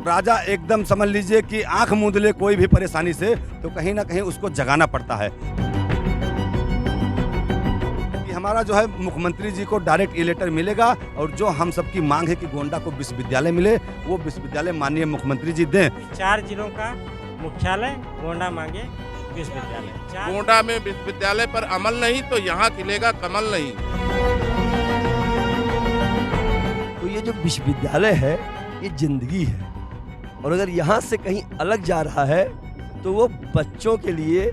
राजा एकदम समझ लीजिए कि आंख मूंद ले कोई भी परेशानी से तो कहीं ना कहीं उसको जगाना पड़ता है। कि हमारा जो है मुख्यमंत्री जी को डायरेक्ट ये लेटर मिलेगा और जो हम सबकी मांग है कि गोंडा को विश्वविद्यालय मिले वो विश्वविद्यालय माननीय मुख्यमंत्री जी दें। 4 जिलों का मुख्यालय गोंडा मांगे विश्वविद्यालय। गोंडा में विश्वविद्यालय पर अमल नहीं तो यहाँ खिलेगा कमल नहीं। तो ये जो विश्वविद्यालय है ये जिंदगी है और अगर यहाँ से कहीं अलग जा रहा है तो वो बच्चों के लिए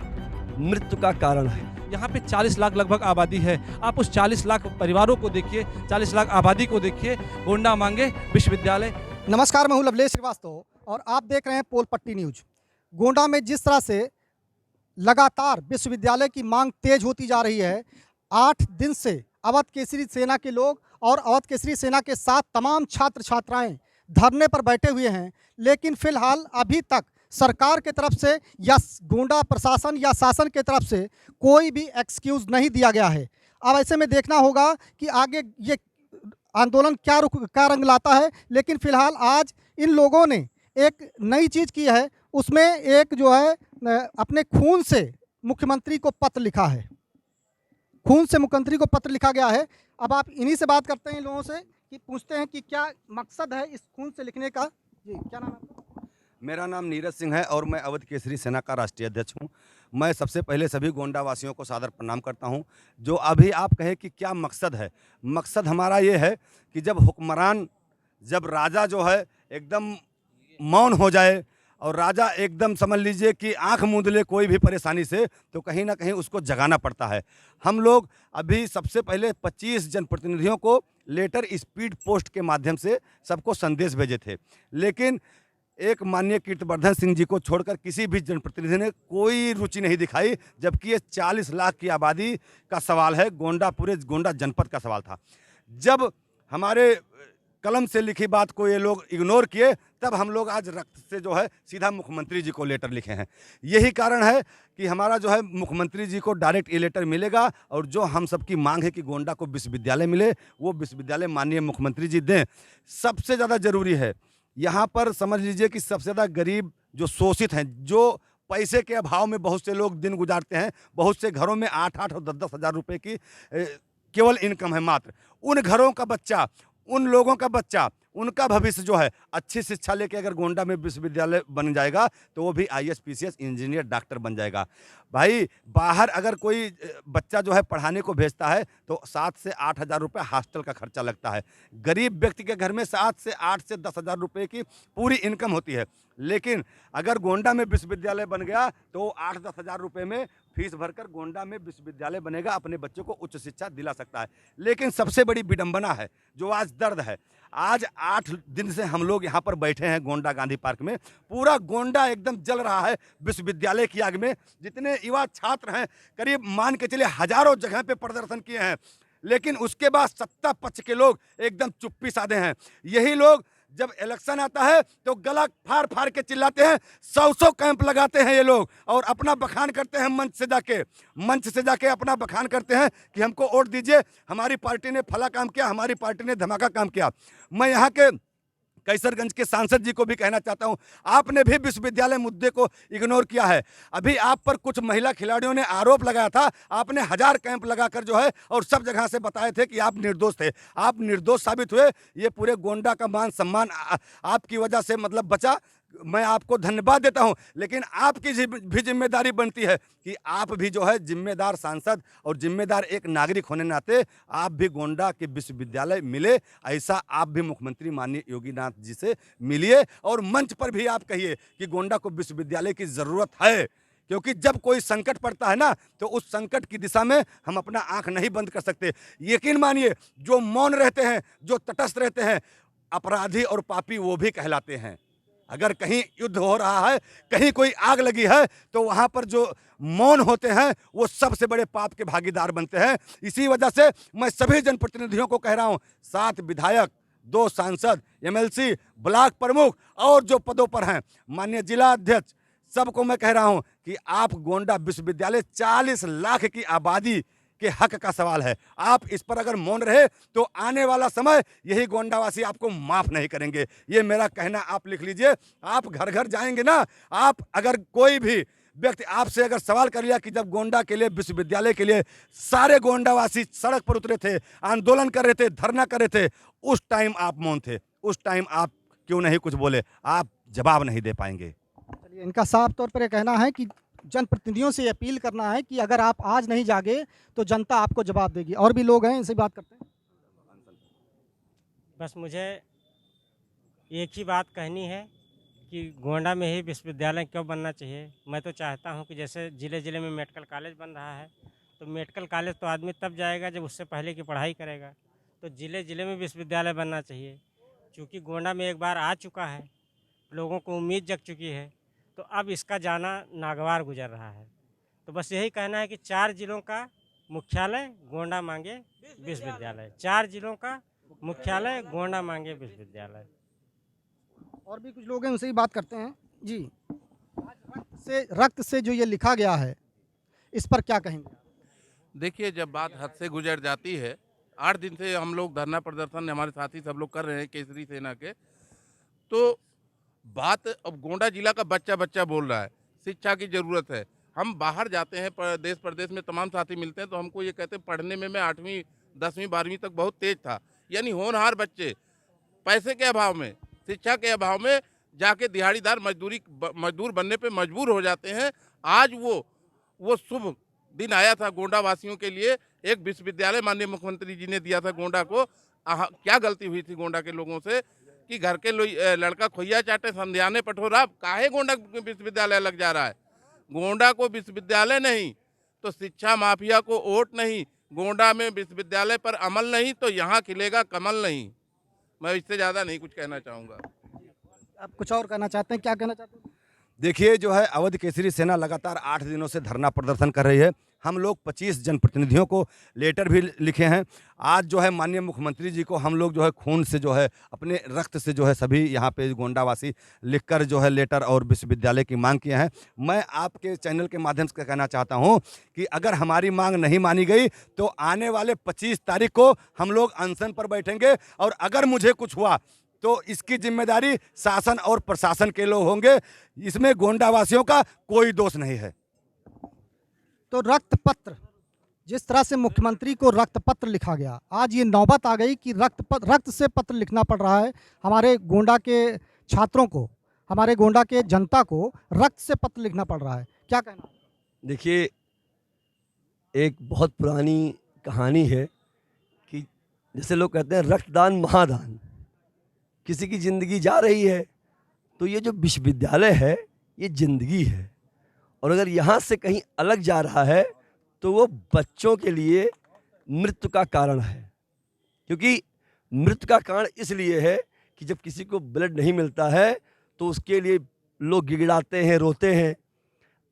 मृत्यु का कारण है। यहाँ पे 40 लाख लगभग आबादी है। आप उस 40 लाख परिवारों को देखिए, 40 लाख आबादी को देखिए। गोंडा मांगे विश्वविद्यालय। नमस्कार, मैं हूँ लवलेश श्रीवास्तव और आप देख रहे हैं पोल पट्टी न्यूज। गोंडा में जिस तरह से लगातार विश्वविद्यालय की मांग तेज होती जा रही है, 8 दिन से अवध केसरी सेना के लोग और अवध केसरी सेना के साथ तमाम छात्र छात्राएं धरने पर बैठे हुए हैं, लेकिन फिलहाल अभी तक सरकार के तरफ से या गोंडा प्रशासन या शासन के तरफ से कोई भी एक्सक्यूज़ नहीं दिया गया है। अब ऐसे में देखना होगा कि आगे ये आंदोलन क्या रंग लाता है, लेकिन फिलहाल आज इन लोगों ने एक नई चीज़ की है। उसमें एक जो है अपने खून से मुख्यमंत्री को पत्र लिखा है, खून से मुख्यमंत्री को पत्र लिखा गया है। अब आप इन्हीं से बात करते हैं, इन लोगों से कि पूछते हैं कि क्या मकसद है इस खून से लिखने का। जी, क्या नाम है आपका? मेरा नाम नीरज सिंह है और मैं अवध केसरी सेना का राष्ट्रीय अध्यक्ष हूं। मैं सबसे पहले सभी गोंडा वासियों को सादर प्रणाम करता हूं। जो अभी आप कहें कि क्या मकसद है, मकसद हमारा ये है कि जब हुक्मरान, जब राजा जो है एकदम मौन हो जाए और राजा एकदम समझ लीजिए कि आंख मूंद ले कोई भी परेशानी से तो कहीं ना कहीं उसको जगाना पड़ता है। हम लोग अभी सबसे पहले 25 जनप्रतिनिधियों को लेटर स्पीड पोस्ट के माध्यम से सबको संदेश भेजे थे, लेकिन एक माननीय कीर्तिवर्धन सिंह जी को छोड़कर किसी भी जनप्रतिनिधि ने कोई रुचि नहीं दिखाई, जबकि ये 40 लाख की आबादी का सवाल है। गोंडा, पूरे गोंडा जनपद का सवाल था। जब हमारे कलम से लिखी बात को ये लोग इग्नोर किए, तब हम लोग आज रक्त से जो है सीधा मुख्यमंत्री जी को लेटर लिखे हैं। यही कारण है कि हमारा जो है मुख्यमंत्री जी को डायरेक्ट ये लेटर मिलेगा और जो हम सबकी मांग है कि गोंडा को विश्वविद्यालय मिले वो विश्वविद्यालय माननीय मुख्यमंत्री जी दें। सबसे ज़्यादा ज़रूरी है यहाँ पर समझ लीजिए कि सबसे ज़्यादा गरीब जो शोषित हैं, जो पैसे के अभाव में बहुत से लोग दिन गुजारते हैं, बहुत से घरों में 8-8 और 10-10 हज़ार रुपये की केवल इनकम है मात्र। उन घरों का बच्चा, उन लोगों का बच्चा, उनका भविष्य जो है अच्छी शिक्षा लेके अगर गोंडा में विश्वविद्यालय बन जाएगा तो वो भी IAS, PCS, इंजीनियर, डॉक्टर बन जाएगा। भाई बाहर अगर कोई बच्चा जो है पढ़ाने को भेजता है तो 7 से 8 हज़ार रुपये हॉस्टल का खर्चा लगता है। गरीब व्यक्ति के घर में 7 से 8 से 10 हज़ार रुपये की पूरी इनकम होती है, लेकिन अगर गोंडा में विश्वविद्यालय बन गया तो 8-10 हज़ार रुपये में फीस भरकर गोंडा में विश्वविद्यालय बनेगा, अपने बच्चों को उच्च शिक्षा दिला सकता है। लेकिन सबसे बड़ी विडंबना है, जो आज दर्द है, आज 8 दिन से हम लोग यहाँ पर बैठे हैं गोंडा गांधी पार्क में। पूरा गोंडा एकदम जल रहा है विश्वविद्यालय की आग में। जितने युवा छात्र हैं, करीब मान के चलिए हजारों जगह पे प्रदर्शन किए हैं, लेकिन उसके बाद सत्ता पक्ष के लोग एकदम चुप्पी साधे हैं। यही लोग जब इलेक्शन आता है तो गला फाड़ फाड़ के चिल्लाते हैं, 100 कैंप लगाते हैं ये लोग और अपना बखान करते हैं मंच से जाके अपना बखान करते हैं कि हमको वोट दीजिए, हमारी पार्टी ने फला काम किया, हमारी पार्टी ने धमाका काम किया। मैं यहाँ के कैसरगंज के सांसद जी को भी कहना चाहता हूं, आपने भी विश्वविद्यालय मुद्दे को इग्नोर किया है। अभी आप पर कुछ महिला खिलाड़ियों ने आरोप लगाया था, आपने 1000 कैंप लगाकर जो है और सब जगह से बताए थे कि आप निर्दोष थे। आप निर्दोष साबित हुए। ये पूरे गोंडा का मान सम्मान आपकी वजह से मतलब बचा। मैं आपको धन्यवाद देता हूं, लेकिन आपकी भी जिम्मेदारी बनती है कि आप भी जो है जिम्मेदार सांसद और जिम्मेदार एक नागरिक होने नाते आप भी गोंडा के विश्वविद्यालय मिले, ऐसा आप भी मुख्यमंत्री माननीय योगीनाथ जी से मिलिए और मंच पर भी आप कहिए कि गोंडा को विश्वविद्यालय की ज़रूरत है। क्योंकि जब कोई संकट पड़ता है ना, तो उस संकट की दिशा में हम अपना आंख नहीं बंद कर सकते। यकीन मानिए, जो मौन रहते हैं, जो तटस्थ रहते हैं, अपराधी और पापी वो भी कहलाते हैं। अगर कहीं युद्ध हो रहा है, कहीं कोई आग लगी है, तो वहाँ पर जो मौन होते हैं वो सबसे बड़े पाप के भागीदार बनते हैं। इसी वजह से मैं सभी जनप्रतिनिधियों को कह रहा हूँ, 7 विधायक, 2 सांसद, MLC, ब्लॉक प्रमुख और जो पदों पर हैं, माननीय जिला अध्यक्ष, सबको मैं कह रहा हूँ कि आप गोंडा विश्वविद्यालय 40 लाख की आबादी के हक का सवाल है। आप इस पर अगर मौन रहे तो आने वाला समय यही गोंडावासी आपको माफ़ नहीं करेंगे। ये मेरा कहना आप लिख लीजिए। आप घर घर जाएंगे ना, आप अगर कोई भी व्यक्ति आपसे अगर सवाल कर लिया कि जब गोंडा के लिए, विश्वविद्यालय के लिए सारे गोंडावासी सड़क पर उतरे थे, आंदोलन कर रहे थे, धरना कर रहे थे, उस टाइम आप मौन थे, उस टाइम आप क्यों नहीं कुछ बोले? आप जवाब नहीं दे पाएंगे। चलिए, इनका साफ तौर पर यह कहना है कि जनप्रतिनिधियों से अपील करना है कि अगर आप आज नहीं जागे तो जनता आपको जवाब देगी। और भी लोग हैं, इनसे बात करते हैं। बस मुझे एक ही बात कहनी है कि गोंडा में ही विश्वविद्यालय क्यों बनना चाहिए। मैं तो चाहता हूं कि जैसे ज़िले ज़िले में मेडिकल कॉलेज बन रहा है, तो मेडिकल कॉलेज तो आदमी तब जाएगा जब उससे पहले की पढ़ाई करेगा। तो ज़िले ज़िले में विश्वविद्यालय बनना चाहिए। क्योंकि गोंडा में एक बार आ चुका है, लोगों को उम्मीद जग चुकी है, तो अब इसका जाना नागवार गुजर रहा है। तो बस यही कहना है कि 4 जिलों का मुख्यालय गोंडा मांगे विश्वविद्यालय, 4 जिलों का मुख्यालय गोंडा मांगे विश्वविद्यालय। और भी कुछ लोग हैं, उनसे ही बात करते हैं। जी, रक्त से जो ये लिखा गया है, इस पर क्या कहेंगे? देखिए, जब बात हद से गुजर जाती है, 8 दिन से हम लोग धरना प्रदर्शन हमारे साथी सब लोग कर रहे हैं केसरी सेना के, तो बात अब गोंडा जिला का बच्चा बच्चा बोल रहा है। शिक्षा की ज़रूरत है। हम बाहर जाते हैं, देश प्रदेश में तमाम साथी मिलते हैं, तो हमको ये कहते हैं पढ़ने में मैं 8वीं 10वीं 12वीं तक बहुत तेज था। यानी होनहार बच्चे पैसे के अभाव में, शिक्षा के अभाव में जाके दिहाड़ीदार मजदूर बनने पे मजबूर हो जाते हैं। आज वो शुभ दिन आया था गोंडा वासियों के लिए। एक विश्वविद्यालय माननीय मुख्यमंत्री जी ने दिया था गोंडा को। क्या गलती हुई थी गोंडा के लोगों से कि घर के लड़का खोइया चाटे संध्याने पठोरा, काहे गोंडा विश्वविद्यालय लग जा रहा है? गोंडा को विश्वविद्यालय नहीं तो शिक्षा माफिया को वोट नहीं। गोंडा में विश्वविद्यालय पर अमल नहीं तो यहाँ खिलेगा कमल नहीं। मैं इससे ज़्यादा नहीं कुछ कहना चाहूँगा। आप कुछ और कहना चाहते हैं? क्या कहना चाहते हैं? देखिए, जो है अवध केसरी सेना लगातार 8 दिनों से धरना प्रदर्शन कर रही है। हम लोग 25 जनप्रतिनिधियों को लेटर भी लिखे हैं। आज जो है माननीय मुख्यमंत्री जी को हम लोग जो है खून से, जो है अपने रक्त से, जो है सभी यहाँ पे गोंडावासी लिखकर जो है लेटर और विश्वविद्यालय की मांग किए हैं। मैं आपके चैनल के माध्यम से कहना चाहता हूँ कि अगर हमारी मांग नहीं मानी गई तो आने वाले 25 तारीख को हम लोग अनशन पर बैठेंगे, और अगर मुझे कुछ हुआ तो इसकी जिम्मेदारी शासन और प्रशासन के लोग होंगे। इसमें गोंडावासियों का कोई दोष नहीं है। तो रक्त पत्र, जिस तरह से मुख्यमंत्री को रक्त पत्र लिखा गया, आज ये नौबत आ गई कि रक्त से पत्र लिखना पड़ रहा है। हमारे गोंडा के छात्रों को, हमारे गोंडा के जनता को रक्त से पत्र लिखना पड़ रहा है। क्या कहना? देखिए, एक बहुत पुरानी कहानी है कि जैसे लोग कहते हैं रक्तदान महादान। किसी की ज़िंदगी जा रही है तो ये जो विश्वविद्यालय है ये ज़िंदगी है, और अगर यहाँ से कहीं अलग जा रहा है तो वो बच्चों के लिए मृत्यु का कारण है। क्योंकि मृत्यु का कारण इसलिए है कि जब किसी को ब्लड नहीं मिलता है तो उसके लिए लोग गिड़गिड़ाते हैं, रोते हैं।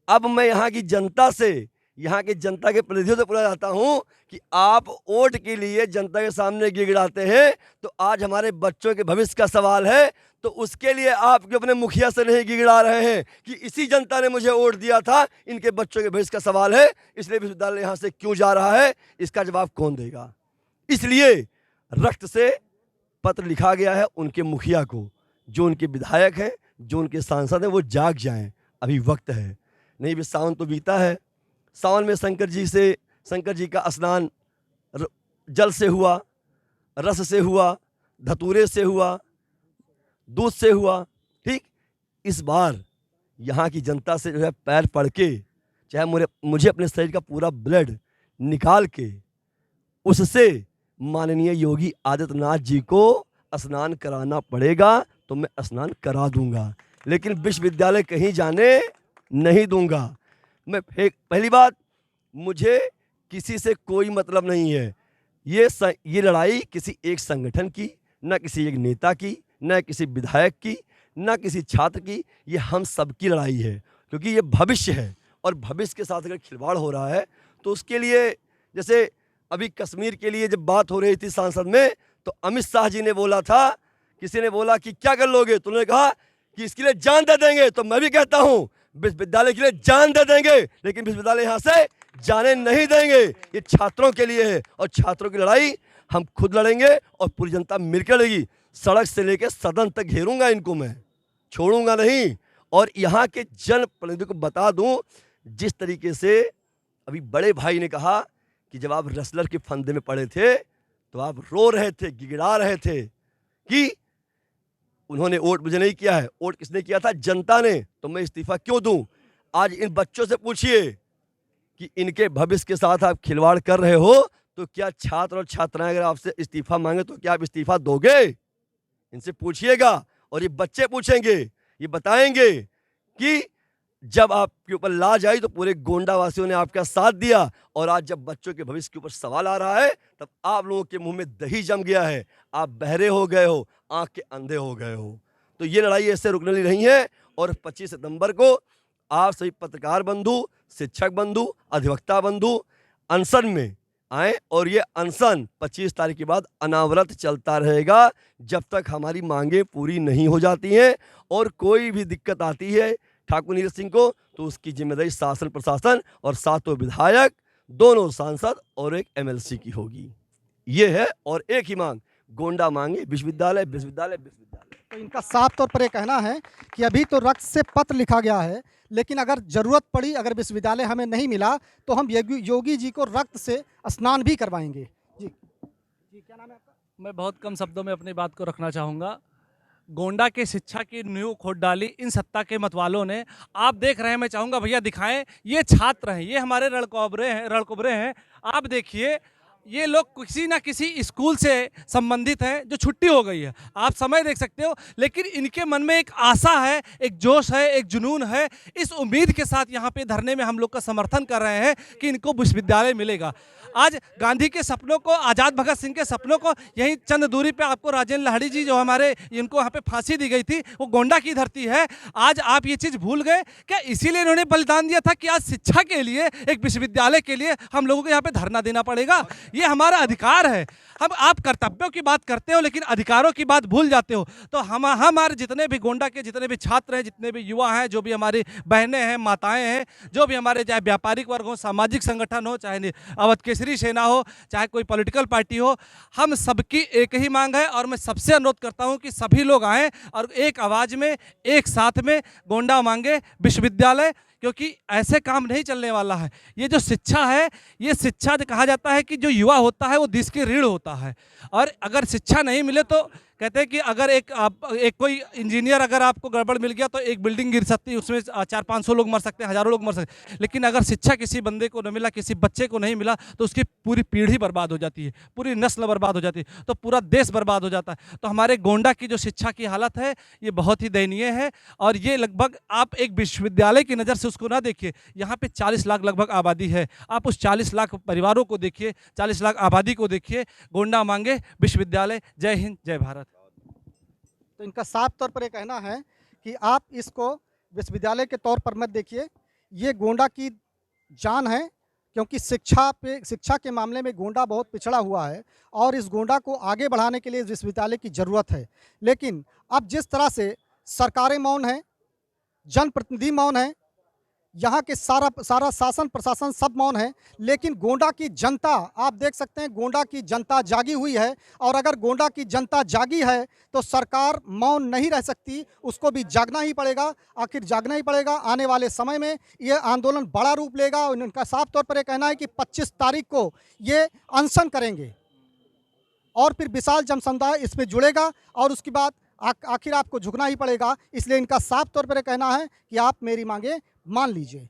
अब मैं यहाँ की जनता से, यहाँ के जनता के प्रतिनिधियों से पूछना चाहता हूँ कि आप वोट के लिए जनता के सामने गिड़गिड़ाते हैं, तो आज हमारे बच्चों के भविष्य का सवाल है, तो उसके लिए आप क्यों अपने मुखिया से नहीं गिड़गिड़ा रहे हैं कि इसी जनता ने मुझे वोट दिया था, इनके बच्चों के भविष्य का सवाल है, इसलिए विश्वविद्यालय यहाँ से क्यों जा रहा है, इसका जवाब कौन देगा? इसलिए रक्त से पत्र लिखा गया है उनके मुखिया को, जो उनके विधायक हैं, जो उनके सांसद हैं, वो जाग जाएं, अभी वक्त है। नहीं भी सावन तो बीता है। सावन में शंकर जी का स्नान जल से हुआ, रस से हुआ, धतूरे से हुआ, दूध से हुआ। ठीक, इस बार यहाँ की जनता से जो है पैर पड़ के, चाहे मुझे अपने शरीर का पूरा ब्लड निकाल के उससे माननीय योगी आदित्यनाथ जी को स्नान कराना पड़ेगा तो मैं स्नान करा दूंगा, लेकिन विश्वविद्यालय कहीं जाने नहीं दूंगा। मैं पहली बात, मुझे किसी से कोई मतलब नहीं है। ये लड़ाई किसी एक संगठन की, न किसी एक नेता की, न किसी विधायक की, न किसी छात्र की, ये हम सबकी लड़ाई है। क्योंकि ये भविष्य है, और भविष्य के साथ अगर खिलवाड़ हो रहा है तो उसके लिए, जैसे अभी कश्मीर के लिए जब बात हो रही थी संसद में, तो अमित शाह जी ने बोला था, किसी ने बोला कि क्या कर लोगे, तो उन्होंने कहा कि इसके लिए जान दे देंगे। तो मैं भी कहता हूँ विश्वविद्यालय के लिए जान दे देंगे, लेकिन विश्वविद्यालय यहाँ से जाने नहीं देंगे। ये छात्रों के लिए है और छात्रों की लड़ाई हम खुद लड़ेंगे और पूरी जनता मिलकर लड़ेगी। सड़क से लेकर सदन तक घेरूंगा इनको, मैं छोड़ूंगा नहीं। और यहाँ के जनप्रतिनिधियों को बता दूं, जिस तरीके से अभी बड़े भाई ने कहा कि जब आप रेसलर के फंदे में पड़े थे तो आप रो रहे थे, गिड़गिड़ा रहे थे कि उन्होंने वोट मुझे नहीं किया है। वोट किसने किया था? जनता ने। तो मैं इस्तीफा क्यों दूं? आज इन बच्चों से पूछिए कि इनके भविष्य के साथ आप खिलवाड़ कर रहे हो तो क्या छात्र और छात्राएं अगर आपसे इस्तीफा मांगे तो क्या आप इस्तीफा दोगे? इनसे पूछिएगा। और ये बच्चे पूछेंगे, ये बताएंगे कि जब आपके ऊपर लाज आई तो पूरे गोंडा वासियों ने आपका साथ दिया, और आज जब बच्चों के भविष्य के ऊपर सवाल आ रहा है तब आप लोगों के मुंह में दही जम गया है, आप बहरे हो गए हो, आंख के अंधे हो गए हो। तो ये लड़ाई ऐसे रुकने वाली नहीं है। और 25 सितंबर को आप सभी पत्रकार बंधु, शिक्षक बंधु, अधिवक्ता बंधु अनशन में आए, और ये अनशन 25 तारीख के बाद अनावरत चलता रहेगा जब तक हमारी मांगें पूरी नहीं हो जाती हैं। और कोई भी दिक्कत आती है ठाकुर नीरज सिंह को तो उसकी जिम्मेदारी शासन प्रशासन और 7 विधायक, 2 सांसद और 1 MLC की होगी। ये है। और एक ही मांग, गोंडा मांगे विश्वविद्यालय, विश्वविद्यालय, विश्वविद्यालय। तो इनका साफ तौर पर ये कहना है कि अभी तो रक्त से पत्र लिखा गया है, लेकिन अगर जरूरत पड़ी, अगर विश्वविद्यालय हमें नहीं मिला तो हम योगी जी को रक्त से स्नान भी करवाएंगे। जी जी, क्या नाम है आपका? मैं बहुत कम शब्दों में अपनी बात को रखना चाहूँगा। गोंडा के शिक्षा की नींव खोद डाली इन सत्ता के मतवालों ने। आप देख रहे हैं, मैं चाहूँगा भैया दिखाएं, ये छात्र हैं, ये हमारे रणकुबरे हैं। आप देखिए, ये लोग किसी ना किसी स्कूल से संबंधित हैं जो छुट्टी हो गई है, आप समय देख सकते हो, लेकिन इनके मन में एक आशा है, एक जोश है, एक जुनून है। इस उम्मीद के साथ यहाँ पे धरने में हम लोग का समर्थन कर रहे हैं कि इनको विश्वविद्यालय मिलेगा। आज गांधी के सपनों को, आज़ाद भगत सिंह के सपनों को, यहीं चंद दूरी पे आपको राजेंद्र लाहिड़ी जी जो हमारे, इनको यहाँ पे फांसी दी गई थी, वो गोंडा की धरती है। आज आप ये चीज़ भूल गए क्या? इसीलिए इन्होंने बलिदान दिया था कि आज शिक्षा के लिए, एक विश्वविद्यालय के लिए हम लोगों को यहाँ पे धरना देना पड़ेगा। ये हमारा अधिकार है। आप कर्तव्यों की बात करते हो लेकिन अधिकारों की बात भूल जाते हो। तो हमारे जितने भी गोंडा के जितने भी छात्र हैं, जितने भी युवा हैं, जो भी हमारी बहनें हैं, माताएं हैं, जो भी हमारे चाहे व्यापारिक वर्ग हो, सामाजिक संगठन हो, चाहे अवध केसरी सेना हो, चाहे कोई पॉलिटिकल पार्टी हो, हम सबकी एक ही मांग है। और मैं सबसे अनुरोध करता हूं कि सभी लोग आएँ और एक आवाज़ में, एक साथ में गोंडा मांगे विश्वविद्यालय, क्योंकि ऐसे काम नहीं चलने वाला है। ये जो शिक्षा है, ये शिक्षा कहा जाता है कि जो युवा होता है वो देश की रीढ़ होता है। और अगर शिक्षा नहीं मिले तो कहते हैं कि अगर एक कोई इंजीनियर, अगर आपको गड़बड़ मिल गया तो एक बिल्डिंग गिर सकती है, उसमें 400-500 लोग मर सकते हैं, हज़ारों लोग मर सकते हैं। लेकिन अगर शिक्षा किसी बंदे को नहीं मिला, किसी बच्चे को नहीं मिला, तो उसकी पूरी पीढ़ी बर्बाद हो जाती है, पूरी नस्ल बर्बाद हो जाती है, तो पूरा देश बर्बाद हो जाता है। तो हमारे गोंडा की जो शिक्षा की हालत है ये बहुत ही दयनीय है। और ये लगभग, आप एक विश्वविद्यालय की नज़र से उसको ना देखिए, यहाँ पर 40 लाख लगभग आबादी है। आप उस 40 लाख परिवारों को देखिए, 40 लाख आबादी को देखिए। गोंडा मांगे विश्वविद्यालय। जय हिंद, जय भारत। तो इनका साफ तौर पर ये कहना है कि आप इसको विश्वविद्यालय के तौर पर मत देखिए, ये गोंडा की जान है, क्योंकि शिक्षा के मामले में गोंडा बहुत पिछड़ा हुआ है और इस गोंडा को आगे बढ़ाने के लिए विश्वविद्यालय की ज़रूरत है। लेकिन अब जिस तरह से सरकारें मौन हैं, जनप्रतिनिधि मौन हैं, यहाँ के सारा शासन प्रशासन सब मौन है, लेकिन गोंडा की जनता, आप देख सकते हैं, गोंडा की जनता जागी हुई है। और अगर गोंडा की जनता जागी है तो सरकार मौन नहीं रह सकती, उसको भी जागना ही पड़ेगा। आखिर जागना ही पड़ेगा। आने वाले समय में ये आंदोलन बड़ा रूप लेगा। और उनका साफ तौर पर यह कहना है कि 25 तारीख को ये अनशन करेंगे और फिर विशाल जनसमुदाय इसमें जुड़ेगा और उसके बाद आखिर आपको झुकना ही पड़ेगा। इसलिए इनका साफ तौर पर कहना है कि आप मेरी मांगे मान लीजिए।